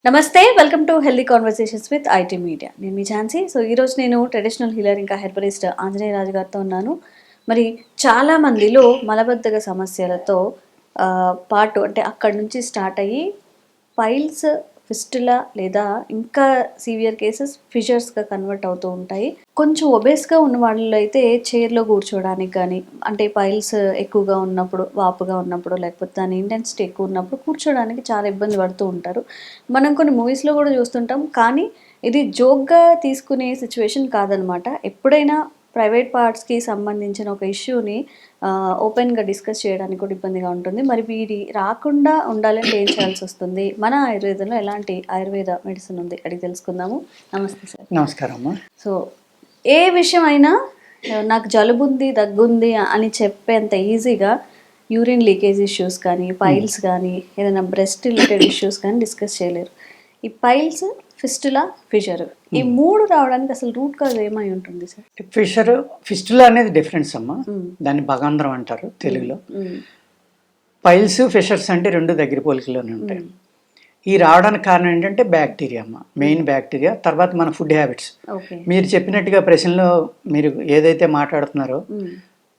నమస్తే welcome to healthy conversations with IT media. నేను మీ Jhansi. So ఈరోజు నేను ట్రెడిషనల్ హీలర్ ఇంకా హెర్బలిస్ట్ ఆంజనేయ రాజు గారితో ఉన్నాను. మరి చాలా మందిలో మలబద్ధక సమస్యలతో పాటు అంటే అక్కడి నుంచి స్టార్ట్ అయ్యి పైల్స్, ఫిస్టులా లేదా ఇంకా సివియర్ కేసెస్ ఫిషర్స్గా కన్వర్ట్ అవుతూ ఉంటాయి. కొంచెం ఒబేస్గా ఉన్న వాళ్ళలో అయితే చైర్లో కూర్చోవడానికి కానీ, అంటే పైల్స్ ఎక్కువగా ఉన్నప్పుడు, వాపుగా ఉన్నప్పుడు, లేకపోతే దాని ఇంటెన్సిటీ ఎక్కువ ఉన్నప్పుడు కూర్చోడానికి చాలా ఇబ్బంది పడుతూ ఉంటారు. మనం కొన్ని మూవీస్లో కూడా చూస్తుంటాం. కానీ ఇది జోక్గా తీసుకునే సిచ్యువేషన్ కాదనమాట. ఎప్పుడైనా ప్రైవేట్ పార్ట్స్కి సంబంధించిన ఒక ఇష్యూని ఓపెన్గా డిస్కస్ చేయడానికి కూడా ఇబ్బందిగా ఉంటుంది. మరి వీడి రాకుండా ఉండాలంటే ఏం చేయాల్సి వస్తుంది? మన ఆయుర్వేదంలో ఎలాంటి ఆయుర్వేద మెడిసిన్ ఉంది అడిగి తెలుసుకుందాము. నమస్తే సార్. నమస్కారం అమ్మా. సో ఏ విషయం అయినా నాకు జలుబుంది, దగ్గుంది అని చెప్పేంత ఈజీగా యూరిన్ లీకేజ్ ఇష్యూస్ కానీ, పైల్స్ కానీ, ఏదైనా బ్రెస్ట్ రిలేటెడ్ ఇష్యూస్ కానీ డిస్కస్ చేయలేరు. ఈ పైల్స్, ఫిస్టులా, ఫిషర్ ఈ మూడు రావడానికి అసలు రూట్ కాజ్ ఏమై ఉంటుంది సార్? ఫిస్టులా అనేది డిఫరెన్స్ అమ్మా. దాన్ని భగాంధ్రం అంటారు తెలుగులో. పైల్స్, ఫిషర్స్ అంటే రెండు దగ్గర పోలికలోనే ఉంటాయి. ఈ రావడానికి కారణం ఏంటంటే బ్యాక్టీరియా అమ్మ, మెయిన్ బ్యాక్టీరియా. తర్వాత మన ఫుడ్ హ్యాబిట్స్. మీరు చెప్పినట్టుగా ప్రశ్నలో మీరు ఏదైతే మాట్లాడుతున్నారో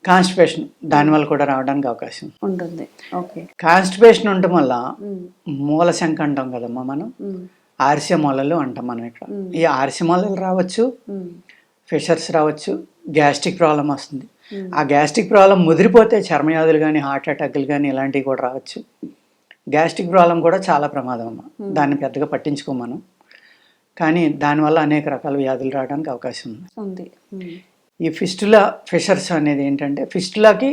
కాన్స్టిపేషన్, దానివల్ల కూడా రావడానికి అవకాశం ఉంటుంది. కాన్స్టిపేషన్ ఉండటం వల్ల మూలశంక అంటాం కదమ్మా మనం, ఆర్సె మొలలు అంటాం మనం ఇక్కడ. ఈ ఆర్సె మొలలు రావచ్చు, ఫిషర్స్ రావచ్చు, గ్యాస్ట్రిక్ ప్రాబ్లం వస్తుంది. ఆ గ్యాస్ట్రిక్ ప్రాబ్లం ముదిరిపోతే చర్మవ్యాధులు కానీ, హార్ట్ అటాక్లు కానీ ఇలాంటివి కూడా రావచ్చు. గ్యాస్ట్రిక్ ప్రాబ్లం కూడా చాలా ప్రమాదం అమ్మ. దాన్ని పెద్దగా పట్టించుకోం మనం, కానీ దానివల్ల అనేక రకాల వ్యాధులు రావడానికి అవకాశం ఉంది. ఈ ఫిస్టులా, ఫిషర్స్ అనేది ఏంటంటే, ఫిస్టులాకి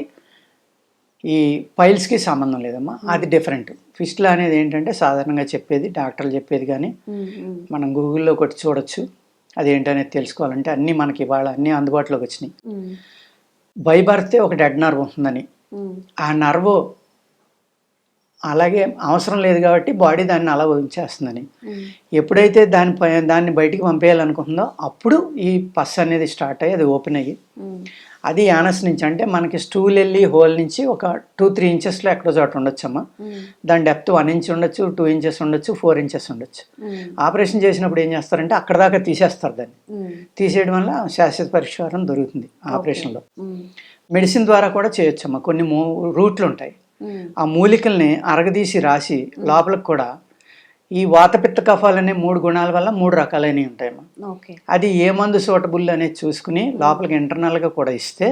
ఈ పైల్స్కి సంబంధం లేదమ్మా, అది డిఫరెంట్. ఫిస్టులా అనేది ఏంటంటే సాధారణంగా చెప్పేది, డాక్టర్లు చెప్పేది కానీ మనం గూగుల్లో కొట్టి చూడొచ్చు. అదేంటనేది తెలుసుకోవాలంటే అన్నీ మనకి ఇవాళ అన్నీ అందుబాటులోకి వచ్చినాయి. బై బర్తే ఒక డెడ్ నర్వ్ ఉంటుందని, ఆ నర్వ్ అలాగే అవసరం లేదు కాబట్టి బాడీ దాన్ని అలా ఉంచేస్తుందని. ఎప్పుడైతే దాన్ని బయటికి పంపేయాలనుకుంటుందో అప్పుడు ఈ పస్ అనేది స్టార్ట్ అయ్యి అది ఓపెన్ అయ్యి, అది యానస్ నుంచి, అంటే మనకి స్టూల్ వెళ్ళి హోల్ నుంచి ఒక 2-3 ఇంచెస్లో ఎక్కడో చోట ఉండొచ్చమ్మా. దాని డెప్త్ 1 ఇంచ్ ఉండొచ్చు, 2 ఇంచెస్ ఉండొచ్చు, 4 ఇంచెస్ ఉండొచ్చు. ఆపరేషన్ చేసినప్పుడు ఏం చేస్తారంటే అక్కడ దాకా తీసేస్తారు. దాన్ని తీసేయడం వల్ల శాశ్వత పరిష్కారం దొరుకుతుంది ఆపరేషన్లో. మెడిసిన్ ద్వారా కూడా చేయొచ్చమ్మా. కొన్ని రూట్లు ఉంటాయి. ఆ మూలికల్ని అరగదీసి రాసి లోపలికి కూడా ఈ వాతపిత్త కఫాలు అనే 3 గుణాల వల్ల 3 రకాలైనవి ఉంటాయమ్మా. అది ఏ మందు సూటబుల్ అనేది చూసుకుని లోపలికి ఇంటర్నల్గా కూడా ఇస్తే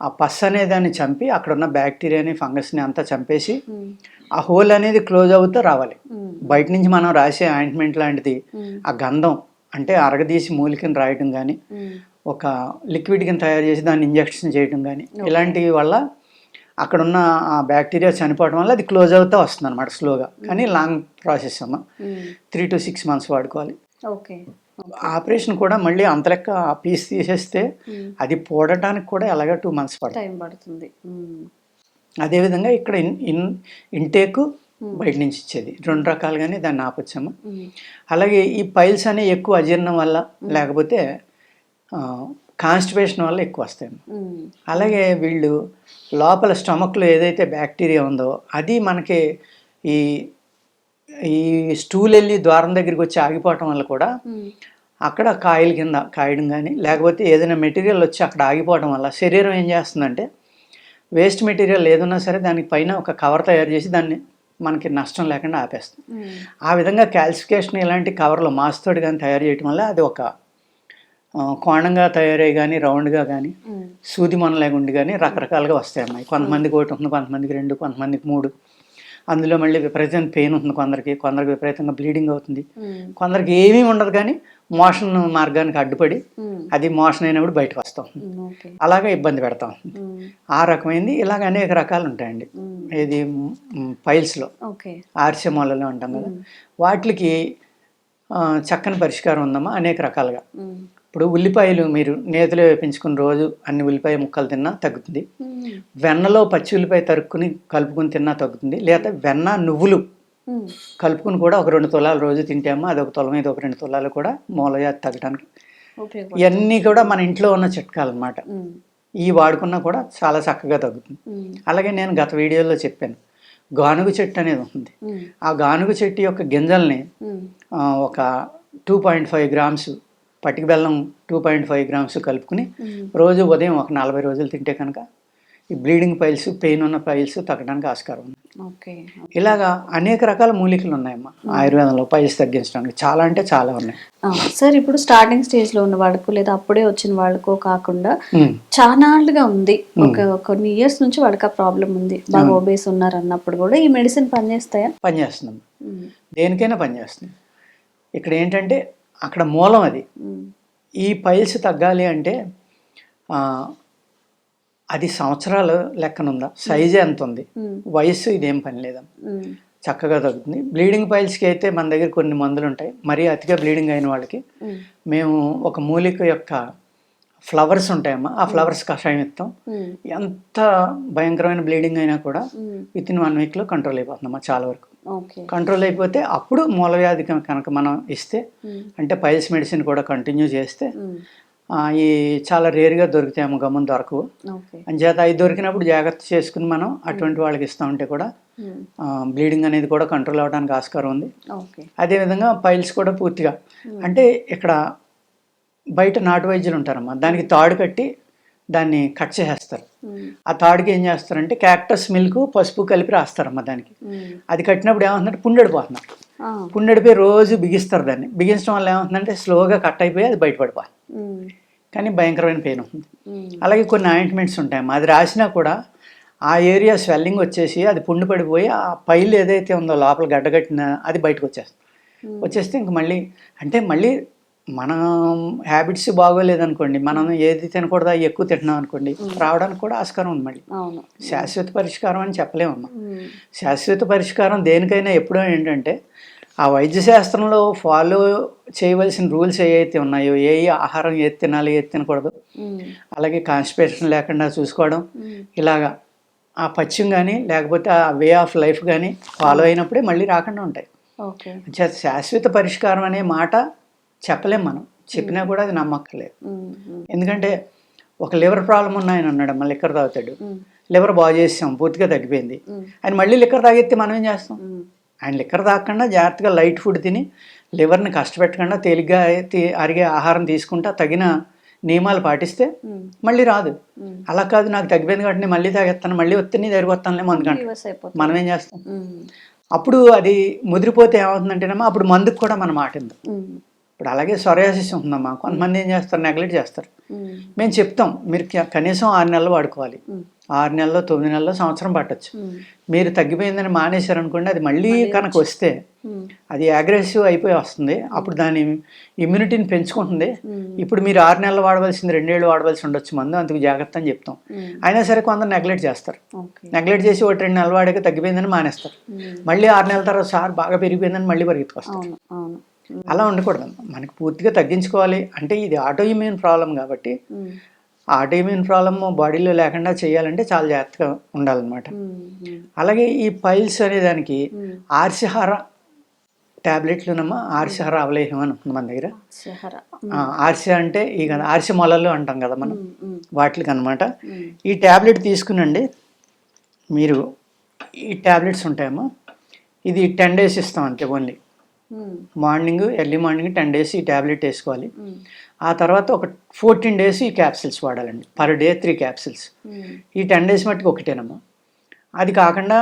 ఆ పస్ అనే దాన్ని చంపి అక్కడ ఉన్న బ్యాక్టీరియాని, ఫంగస్ని అంతా చంపేసి ఆ హోల్ అనేది క్లోజ్ అవుతూ రావాలి. బయట నుంచి మనం రాసే ఆయింట్మెంట్ లాంటిది ఆ గంధం, అంటే అరగదీసి మూలికని రాయడం కానీ, ఒక లిక్విడ్ కింద తయారు చేసి దాన్ని ఇంజెక్షన్ చేయడం కానీ, ఇలాంటివి వల్ల అక్కడున్న ఆ బ్యాక్టీరియా చనిపోవడం వల్ల అది క్లోజ్ అవుతూ వస్తుంది అనమాట స్లోగా. కానీ లాంగ్ ప్రాసెస్ అమ్మ. 3 to 6 months వాడుకోవాలి. ఆపరేషన్ కూడా మళ్ళీ అంత లెక్క ఆ పీస్ తీసేస్తే అది పోడటానికి కూడా ఎలాగ 2 months పడుతుంది. అదేవిధంగా ఇక్కడ ఇంటేక్ బయట నుంచి ఇచ్చేది 2 రకాలుగానే దాన్ని ఆపొచ్చమ్మా. అలాగే ఈ పైల్స్ అనే ఎక్కువ అజీర్ణం వల్ల, లేకపోతే కాన్స్టిపేషన్ వల్ల ఎక్కువ వస్తాయి. అలాగే వీళ్ళు లోపల స్టమక్లో ఏదైతే బ్యాక్టీరియా ఉందో అది మనకి ఈ స్టూల్ వెళ్ళి ద్వారం దగ్గరికి వచ్చి ఆగిపోవటం వల్ల కూడా అక్కడ కాయల కింద కాయడం కానీ, లేకపోతే ఏదైనా మెటీరియల్ వచ్చి అక్కడ ఆగిపోవడం వల్ల శరీరం ఏం చేస్తుందంటే వేస్ట్ మెటీరియల్ ఏదన్నా సరే దానికి పైన ఒక కవర్ తయారు చేసి దాన్ని మనకి నష్టం లేకుండా ఆపేస్తుంది. ఆ విధంగా క్యాల్సిఫికేషన్ ఇలాంటి కవర్లో మాస్తోటి కానీ తయారు చేయడం వల్ల అది ఒక కోణంగా తయారై కానీ, రౌండ్గా కానీ, సూది మొనలేగుండి కానీ రకరకాలుగా వస్తాయి అమ్మాయి. కొంతమందికి 1 ఉంటుంది, కొంతమందికి 2, కొంతమందికి 3. అందులో మళ్ళీ విపరీతమైన పెయిన్ ఉంటుంది కొందరికి విపరీతంగా బ్లీడింగ్ అవుతుంది, కొందరికి ఏమీ ఉండదు కానీ మోషన్ మార్గానికి అడ్డుపడి అది మోషన్ అయినప్పుడు బయటకు వస్తాం, అలాగే ఇబ్బంది పెడతాం. ఆ రకమైంది ఇలాగ అనేక రకాలు ఉంటాయండి. ఇది పైల్స్లో ఆర్సె మొలలు అంటాం కదా, వాటికి చక్కని పరిష్కారం ఉందమ్మా అనేక రకాలుగా. ఇప్పుడు ఉల్లిపాయలు మీరు నేతిలో వేపించుకుని రోజు అన్ని ఉల్లిపాయ ముక్కలు తిన్నా తగ్గుతుంది. వెన్నలో పచ్చి ఉల్లిపాయ తరుక్కుని కలుపుకుని తిన్నా తగ్గుతుంది. లేదా వెన్న, నువ్వులు కలుపుకుని కూడా ఒక 2 తులాలు రోజు తింటామో అది 1 తులం, ఇది ఒక 2 తులాలు కూడా మూలవ్యాధి తగ్గడానికి. ఇవన్నీ కూడా మన ఇంట్లో ఉన్న చిట్కాలు అన్నమాట. ఈ వాడుకున్నా కూడా చాలా చక్కగా తగ్గుతుంది. అలాగే నేను గత వీడియోలో చెప్పాను, గానుగ చెట్టు అనేది ఉంటుంది. ఉమ్, ఆ గానుగ చెట్టు యొక్క గింజల్ని ఉమ్, ఒక 2.5 గ్రామ్స్ పటిక బెల్లం 2.5 గ్రామ్స్ కలుపుకుని ఉమ్. రోజు ఉదయం ఒక 40 రోజులు తింటే కనుక ఈ బ్లీడింగ్ పైల్స్, పెయిన్ ఉన్న పైల్స్ తగ్గడానికి ఆస్కారం ఉంది. ఓకే. ఇలాగా అనేక రకాల మూలికలు ఉన్నాయమ్మా ఆయుర్వేదంలో పైల్స్ తగ్గించడానికి. చాలా అంటే చాలా ఉన్నాయి. సార్ ఇప్పుడు స్టార్టింగ్ స్టేజ్లో ఉన్న వాళ్ళకు లేదా అప్పుడే వచ్చిన వాళ్ళకో కాకుండా ఉమ్, చానాళ్ళుగా ఉంది, కొన్ని ఇయర్స్ నుంచి వాళ్ళకి ఆ ప్రాబ్లం ఉంది, బాగా ఒబేస్ ఉన్నారు అన్నప్పుడు కూడా ఈ మెడిసిన్ పనిచేస్తాయా? పనిచేస్తుంది. ఉమ్, దేనికైనా పనిచేస్తుంది. ఇక్కడ ఏంటంటే అక్కడ మూలం అది. ఉమ్, ఈ పైల్స్ తగ్గాలి అంటే అది సంవత్సరాల లెక్కనుందా, సైజు ఎంత ఉంది, వయస్సు, ఇదేం పని లేదమ్మా, ఉమ్, చక్కగా తగ్గుతుంది. బ్లీడింగ్ పైల్స్కి అయితే మన దగ్గర కొన్ని మందులు ఉంటాయి. మరీ అతిగా బ్లీడింగ్ అయిన వాళ్ళకి ఉమ్, మేము ఒక మూలిక యొక్క ఫ్లవర్స్ ఉంటాయమ్మా, ఆ ఫ్లవర్స్ కషాయం ఇస్తాం. ఉమ్, ఎంత భయంకరమైన బ్లీడింగ్ అయినా కూడా ఉమ్. విత్ ఇన్ 1 వీక్లో కంట్రోల్ అయిపోతుందమ్మా చాలా వరకు. ఓకే. కంట్రోల్ అయిపోతే అప్పుడు మూలవ్యాధి కనుక మనం ఇస్తే, ఉమ్, అంటే పైల్స్ మెడిసిన్ కూడా కంటిన్యూ చేస్తే ఉమ్, ఈ చాలా రేర్గా దొరుకుతాయేమో, గమ్మున దొరకవు. ఓకే. అంచేత అవి దొరికినప్పుడు జాగ్రత్త చేసుకుని మనం అటువంటి వాళ్ళకి ఇస్తూ ఉంటే కూడా ఉమ్, బ్లీడింగ్ అనేది కూడా కంట్రోల్ అవ్వడానికి ఆస్కారం ఉంది. ఓకే. అదేవిధంగా పైల్స్ కూడా పూర్తిగా, అంటే ఇక్కడ బయట నాటు వైద్యులు ఉంటారమ్మా, దానికి తాడు కట్టి దాన్ని కట్ చేసేస్తారు. ఉమ్, ఆ తాడుకి ఏం చేస్తారంటే క్యాక్టస్ మిల్క్, పసుపు కలిపి రాస్తారమ్మా దానికి. ఉమ్, అది కట్టినప్పుడు ఏమవుతుందంటే పుండెడిపోతున్నారు. ఆ, పుండెడిపోయి రోజు బిగిస్తారు దాన్ని. బిగించడం వల్ల ఏమవుతుందంటే స్లోగా కట్ అయిపోయి అది బయటపడిపోవాలి. ఉమ్, కానీ భయంకరమైన పెయిన్ ఉంటుంది. ఉమ్, అలాగే కొన్ని ఆయింట్మెంట్స్ ఉంటాయమ్మా, అది రాసినా కూడా ఆ ఏరియా స్వెల్లింగ్ వచ్చేసి అది పుండు పడిపోయి ఆ పైలు ఏదైతే ఉందో లోపల గడ్డగట్టిన అది బయటకు వచ్చేస్తుంది. వచ్చేస్తే ఇంక మళ్ళీ మన హ్యాబిట్స్ బాగోలేదనుకోండి, మనం ఏది తినకూడదో అవి ఎక్కువ తింటున్నాం అనుకోండి, రావడానికి కూడా ఆస్కారం ఉంది. మళ్ళీ అవును. శాశ్వత పరిష్కారం అని చెప్పలేమమ్మా. ఉమ్, శాశ్వత పరిష్కారం దేనికైనా ఎప్పుడో ఏంటంటే ఆ వైద్య శాస్త్రంలో ఫాలో చేయవలసిన రూల్స్ ఏవైతే ఉన్నాయో, ఏ ఆహారం ఏది తినాలి, ఏది తినకూడదు, ఉమ్, అలాగే అలాగే కాన్స్టిపేషన్ లేకుండా చూసుకోవడం, ఉమ్, ఇలాగా ఆ పథ్యం కానీ లేకపోతే ఆ వే ఆఫ్ లైఫ్ కానీ ఫాలో అయినప్పుడే మళ్ళీ రాకుండా ఉంటాయి. ఓకే. శాశ్వత పరిష్కారం అనే మాట చెప్పలేం మనం, చెప్పినా కూడా అది నమ్మక్కర్లేదు. ఉమ్, ఉమ్, ఎందుకంటే ఒక లివర్ ప్రాబ్లం ఉన్నాయని అన్నాడమ్మా, లిక్కర్ తాగుతాడు, ఉమ్, లివర్ బాగు చేసాం, పూర్తిగా తగ్గిపోయింది. ఉమ్, ఆయన మళ్ళీ లిక్కర్ తాగితే మనం ఏం చేస్తాం? ఉమ్, ఆయన లిక్కర్ తాగకుండా జాగ్రత్తగా లైట్ ఫుడ్ తిని లివర్ని కష్టపెట్టకుండా తేలిగ్గా అరిగే ఆహారం తీసుకుంటా తగిన నియమాలు పాటిస్తే ఉమ్, మళ్ళీ రాదు. ఉమ్, అలా కాదు, నాకు తగ్గిపోయింది కాబట్టి నేను మళ్ళీ తాగేస్తాను, మళ్ళీ వస్తే నీ దగ్గరికి వస్తానులే మందుకంట. రివర్స్ అయిపోతుంది. మనం ఏం చేస్తాం? ఉమ్, అప్పుడు అది ముదిరిపోతే ఏమవుతుందంటేనమ్మా, అప్పుడు మందుకు కూడా మన మాట ఉంది. ఉమ్, ఇప్పుడు అలాగే సొరయాసిస్ ఉంటుందమ్మా, కొంతమంది ఏం చేస్తారు, నెగ్లెక్ట్ చేస్తారు. ఉమ్, మేము చెప్తాం, మీరు కనీసం 6 నెలలు వాడుకోవాలి. ఉమ్, 6 నెలల్లో, 9 నెలల్లో, సంవత్సరం పట్టచ్చు. ఉమ్, మీరు తగ్గిపోయిందని మానేశారనుకోండి, అది మళ్ళీ కనుక వస్తే ఉమ్, అది అగ్రెసివ్ అయిపోయి వస్తుంది. అప్పుడు దాని ఇమ్యూనిటీని పెంచుకుంటుంది. ఉమ్, ఇప్పుడు మీరు 6 నెలలు వాడవలసింది 2 ఏళ్ళు వాడవలసి ఉండొచ్చు మందు, అందుకు జాగ్రత్త అని చెప్తాం. ఉమ్, అయినా సరే కొందరు నెగ్లెక్ట్ చేస్తారు. ఓకే. నెగ్లెక్ట్ చేసి 1-2 నెలలు వాడాక తగ్గిపోయిందని మానేస్తారు. ఉమ్, మళ్ళీ 6 నెలల తర్వాత సార్ బాగా పెరిగిపోయిందని మళ్ళీ పరిగెత్తుకొస్తారు. అవును, అవును. ఉమ్, అలా ఉండకూడదు. మనకి పూర్తిగా తగ్గించుకోవాలి అంటే ఇది ఆటో ఇమ్యూన్ ప్రాబ్లం కాబట్టి ఉమ్, ఆటో ఇమ్యూన్ ప్రాబ్లమ్ బాడీలో లేకుండా చేయాలంటే చాలా జాగ్రత్తగా ఉండాలన్నమాట. ఉమ్, ఉమ్, అలాగే ఈ పైల్స్ అనే దానికి ఉమ్, ఆర్సిహార ట్యాబ్లెట్లునమ్మా, ఆర్సిహార అవలేహం అని ఉంటుంది మన దగ్గర. శహర. ఆర్సి అంటే ఇక ఆర్సి మొలలు అంటాం కదా మనం, ఉమ్, ఉమ్, వాటికి అనమాట. ఉమ్, ఈ ట్యాబ్లెట్ తీసుకునండి మీరు. ఈ ట్యాబ్లెట్స్ ఉంటాయమ్మా, ఇది 10 days ఇస్తాం అంతే. Only um, early morning 10 days ఈ ట్యాబ్లెట్ వేసుకోవాలి. ఉమ్, ఆ తర్వాత ఒక 14 days ఈ క్యాప్సిల్స్ వాడాలండి. Per day 3 capsules. ఉమ్, ఈ 10 days మట్టుకు ఒకటేనమ్మా. అది కాకుండా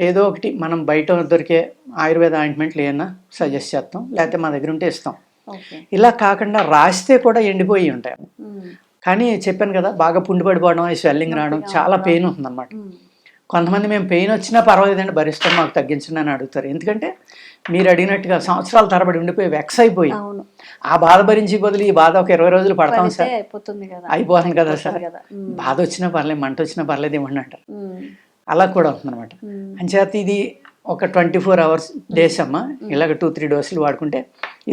ఏదో ఒకటి మనం బయట దొరికే ఆయుర్వేద ఆయింట్మెంట్లు ఏమన్నా సజెస్ట్ చేస్తాం, లేకపోతే మా దగ్గర ఉంటే ఇస్తాం. ఓకే. ఇలా కాకుండా రాస్తే కూడా ఎండిపోయి ఉంటాయి. ఉమ్, కానీ చెప్పాను కదా, బాగా పుండు పడిపోవడం, ఈ స్వెల్లింగ్ రావడం, చాలా పెయిన్ ఉంటుందన్నమాట. ఉమ్, కొంతమంది మేము పెయిన్ వచ్చినా పర్వాలేదండి భరిస్తాం, మాకు తగ్గించండి అని అడుగుతారు. ఎందుకంటే మీరు అడిగినట్టుగా సంవత్సరాల తరబడి ఉండిపోయి వెక్స్ అయిపోయి అవును, ఆ బాధ భరించి బదులు ఈ బాధ ఒక 20 రోజులు పడతాం పడితే సార్, అయిపోతుంది కదా, అయిపోతుంది కదా సార్, కదా. ఉమ్, బాధ వచ్చినా పర్లేదు, మంట వచ్చినా పర్లేదు ఇవ్వండి అంటారు. ఉమ్, అలా కూడా ఉంటుందన్నమాట. ఉమ్, అంచేత ఇది ఒక 24 hours డేస్ అమ్మా, ఇలాగ 2-3 డోసులు వాడుకుంటే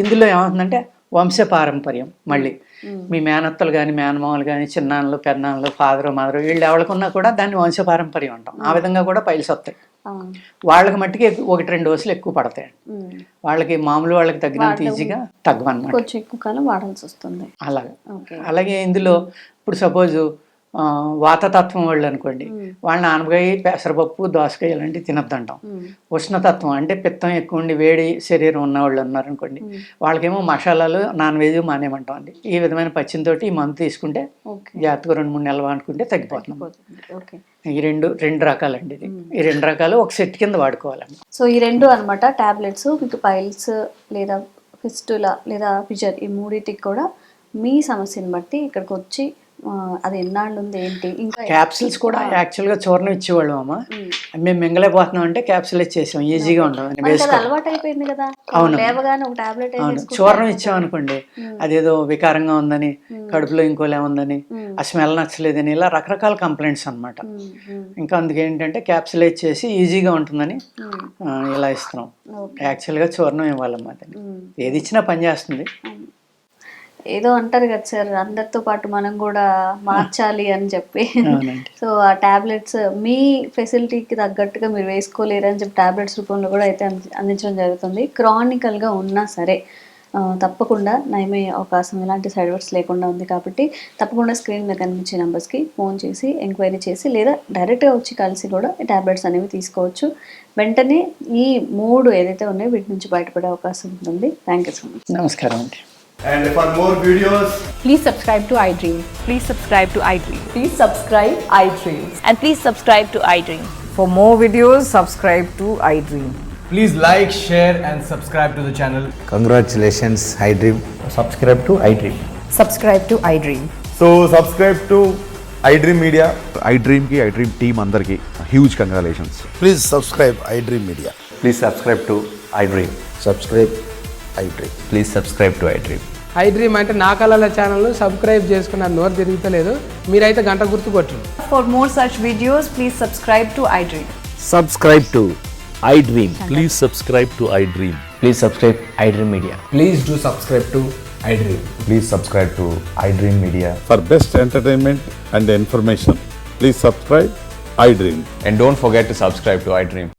ఇందులో ఏమవుతుందంటే వంశపారంపర్యం. మళ్ళీ ఉమ్, మీ మేనత్తలు కానీ, మేనమామలు కానీ, చిన్నాన్నలు, పెద్దనాన్నలు, ఫాదరు, మదరు, వీళ్ళు ఎవరికున్నా కూడా దాన్ని వంశపారంపర్యం అంటాం. ఆ విధంగా కూడా పైల్స్ వస్తాయి. అవును, వాళ్ళకి మట్టికి 1-2 డోసులు ఎక్కువ పడతాయి. ఉమ్, వాళ్ళకి మామూలు వాళ్ళకి తగ్గినంత ఈజీగా తగ్గవన్నమాట. కొంచెం ఎక్కువ కాలం వాడాల్సి వస్తుంది. అలాగే ఓకే. అలాగే ఇందులో ఇప్పుడు సపోజు వాతతత్వం వాళ్ళు అనుకోండి, వాళ్ళని ఆనపకాయ, పెసరపప్పు, దోసకాయ ఇలాంటివి తినొద్దంటాం. ఉష్ణతత్వం అంటే పిత్తం ఎక్కువ ఉండి వేడి శరీరం ఉన్న వాళ్ళు ఉన్నారనుకోండి, వాళ్ళకేమో మసాలాలు, నాన్ వెజ్ మానేమంటాం అండి. ఈ విధమైన పచ్చినతోటి ఈ మందు తీసుకుంటే జాగ్రత్తగా 2-3 నెలలు వాడుకుంటే తగ్గిపోతుంది. ఈ రెండు రకాలండి ఇది. ఈ 2 రకాలు ఒక సెట్ కింద వాడుకోవాలండి. సో ఈ 2 అనమాట టాబ్లెట్స్. మీకు పైల్స్ లేదా ఫిస్టులా లేదా ఫిషర్, ఈ మూడింటికి కూడా మీ సమస్యను బట్టి ఇక్కడికి వచ్చి అది ఎన్నాళ్ళు ఉంది ఏంటి. ఇంకా క్యాప్సిల్స్ కూడా యాక్చువల్గా చూర్ణం ఇచ్చేవాళ్ళం అమ్మ. మేము మింగలేకపోతున్నాం అంటే క్యాప్సిల్ ఇచ్చేసాం, ఈజీగా ఉంటుంది. అలవాటు అయిపోయింది కదా. అవును, లేవగానే ఒక టాబ్లెట్ అవును. చూర్ణం ఇచ్చామనుకోండి, అదేదో వికారంగా ఉందని, కడుపులో ఇంకోలే ఉందని, ఆ స్మెల్ నచ్చలేదని, ఇలా రకరకాల కంప్లైంట్స్ అనమాట. ఇంకా అందుకేంటంటే క్యాప్సిల్ ఇచ్చేసి ఈజీగా ఉంటుందని ఇలా ఇస్తున్నాం. యాక్చువల్గా చూర్ణం ఇవ్వాలమ్మా. ఏది ఇచ్చినా పని చేస్తుంది. ఏదో అంటారు కదా సార్, అందరితో పాటు మనం కూడా మార్చాలి అని చెప్పి. సో ఆ టాబ్లెట్స్ మీ ఫెసిలిటీకి తగ్గట్టుగా మీరు వేసుకోలేరు అని చెప్పి టాబ్లెట్స్ రూపంలో కూడా అయితే అందించడం జరుగుతుంది. క్రానికల్గా ఉన్నా సరే తప్పకుండా నయమయ్యే అవకాశం, ఎలాంటి సైడ్ ఎఫెక్ట్స్ లేకుండా ఉంది. కాబట్టి తప్పకుండా స్క్రీన్ మీద కనిపించే నెంబర్స్కి ఫోన్ చేసి ఎంక్వైరీ చేసి లేదా డైరెక్ట్గా వచ్చి కలిసి కూడా ఈ టాబ్లెట్స్ అనేవి తీసుకోవచ్చు. వెంటనే ఈ 3 ఏదైతే ఉన్నాయో వీటి నుంచి బయటపడే అవకాశం ఉంటుంది. Thank you so much. నమస్కారం అండి. And for more videos, please subscribe to iDream. Please subscribe to iDream. Please subscribe iDream. And please subscribe to iDream. For more videos, subscribe to iDream. please like, share and subscribe to the channel. Congratulations, iDream. Subscribe to iDream. Subscribe to iDream. So subscribe to iDream Media. iDream ki iDream team andarki huge congratulations. Please subscribe iDream Media. Please subscribe to iDream. Subscribe iDream. Please subscribe to iDream. iDream అంటే నా కళల ఛానల్ను subscribe చేసుకున్న నోరు తిరుగుతలేదు, మీరైతే గంట గుర్తు కొట్టండి. For more such videos, please subscribe to iDream. Subscribe to iDream. Please subscribe to iDream. Please subscribe iDream Media. Please do subscribe to iDream. Please subscribe to iDream Media. For best entertainment and information, please subscribe iDream. And don't forget to subscribe to iDream.